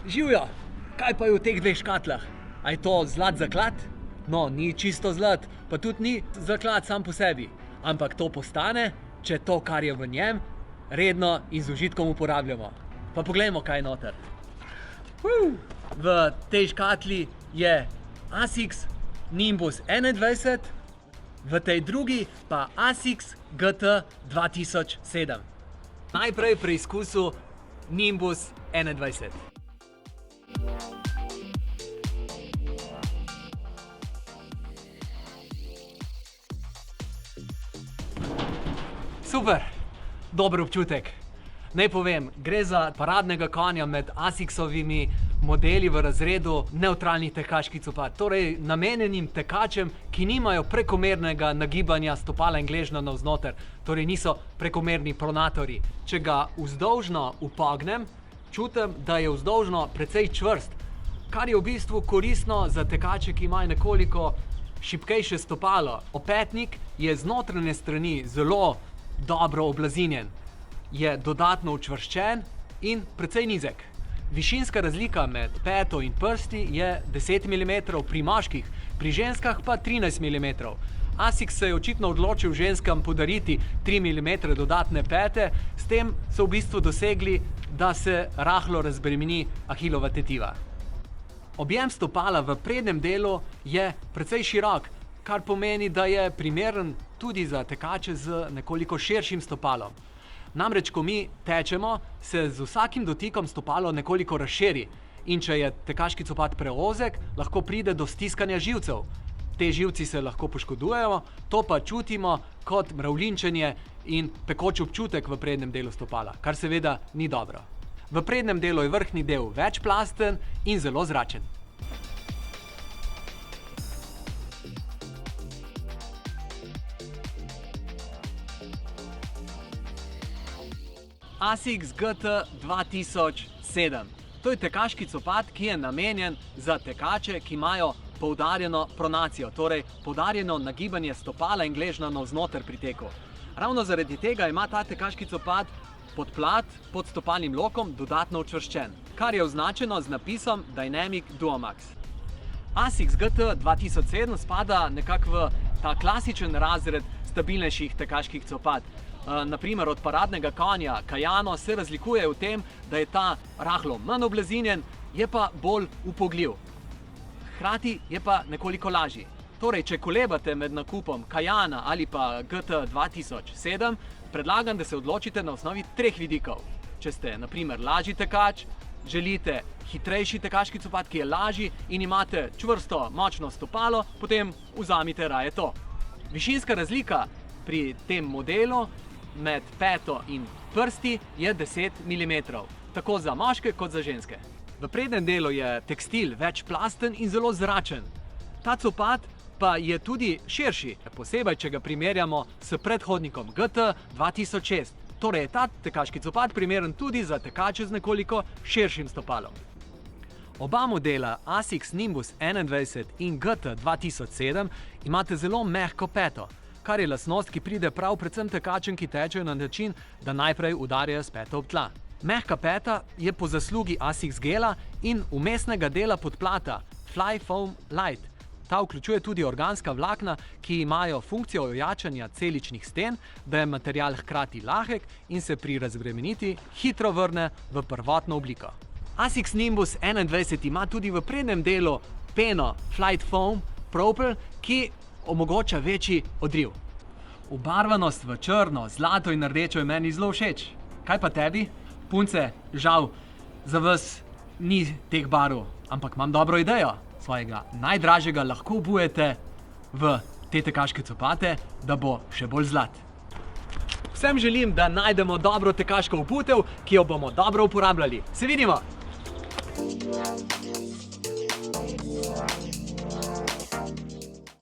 Živjo, kaj pa je v teh dveh škatlah? A je to zlat zaklad? No, ni čisto zlat, pa tudi ni zaklad sam po sebi. Ampak to postane, če to, kar je v njem, redno in z užitkom uporabljamo. Pa poglejmo, kaj je noter. V tej škatli je ASICS Nimbus 21, v tej drugi pa ASICS GT 2007. Najprej preizkusil Nimbus 21. Super, dober občutek. Naj povem, gre za paradnega konja med ASICS-ovimi modeli v razredu nevtralnih tekaških copat. Torej namenjenim tekačem, ki nimajo prekomernega nagibanja stopala in gležnja navznoter. Torej niso prekomerni pronatorji. Če ga vzdolžno upognem, čutim, da je vzdolžno precej čvrst, kar je v bistvu koristno za tekače, ki imajo nekoliko šibkejše stopalo. Opetnik je z notranje strani zelo dobro oblazinjen, je dodatno učvrščen in precej nizek. Višinska razlika med peto in prsti je 10 mm pri moških, pri ženskah pa 13 mm. ASICS se je očitno odločil ženskam podariti 3 mm dodatne pete, s tem so v bistvu dosegli, da se rahlo razbremeni ahilova tetiva. Objem stopala v prednjem delu je precej širok, kar pomeni, da je primeren tudi za tekače z nekoliko širšim stopalom. Namreč, ko mi tečemo, se z vsakim dotikom stopalo nekoliko razširi in če je tekaški copat preozek, lahko pride do stiskanja živcev. Te živci se lahko poškodujejo, to pa čutimo kot mravljinčenje in pekoč občutek v prednjem delu stopala, kar seveda ni dobro. V prednjem delu je vrhnji del večplasten in zelo zračen. ASICS GT 2007. To je tekaški copat, ki je namenjen za tekače, ki imajo poudarjeno pronacijo, torej poudarjeno nagibanje stopala in gležnja navznoter pri teku. Ravno zaradi tega ima ta tekaški copat podplat pod stopalnim lokom dodatno učvrščen, kar je označeno z napisom Dynamic Duomax. ASICS GT 2007 spada nekako v ta klasičen razred stabilnejših tekaških copat. Naprimer od paradnega konja Kayano se razlikuje v tem, da je ta rahlo manj oblazinjen, je pa bolj upogljiv. Hkrati je pa nekoliko lažji. Torej, če kolebate med nakupom Kayana ali pa GT 2007, predlagam, da se odločite na osnovi 3 vidikov. Če ste, naprimer, lažji tekač, želite hitrejši tekaški copat, ki je lažji in imate čvrsto, močno stopalo, potem vzamite raje to. Višinska razlika pri tem modelu med peto in prsti je 10 mm, tako za moške kot za ženske. V prednjem delu je tekstil večplasten in zelo zračen. Ta copat pa je tudi širši, posebej če ga primerjamo s predhodnikom GT 2006. Torej je ta tekaški copat primeren tudi za tekače z nekoliko širšim stopalom. Oba modela ASICS Nimbus 21 in GT 2007 imate zelo mehko peto, kar je lastnost, ki pride prav predvsem tekačem, ki tečejo na način, da najprej udarjajo s peto ob tla. Mehka peta je po zaslugi ASICS gela in vmesnega dela podplata Flyfoam Light. Ta vključuje tudi organska vlakna, ki imajo funkcijo ojačanja celičnih sten, da je material hkrati lahek in se pri razbremenitvi hitro vrne v prvotno obliko. ASICS Nimbus 21 ima tudi v prednjem delu peno Flyfoam Propel, ki omogoča večji odriv. Obarvanost v črno, zlato in rdečo je meni zelo všeč. Kaj pa tebi? Punce, žal, za vas ni teh barv, ampak imam dobro idejo. Svojega najdražjega lahko obujete v te tekaške copate, da bo še bolj zlat. Vsem želim, da najdemo dobro tekaško obutev, ki jo bomo dobro uporabljali. Se vidimo!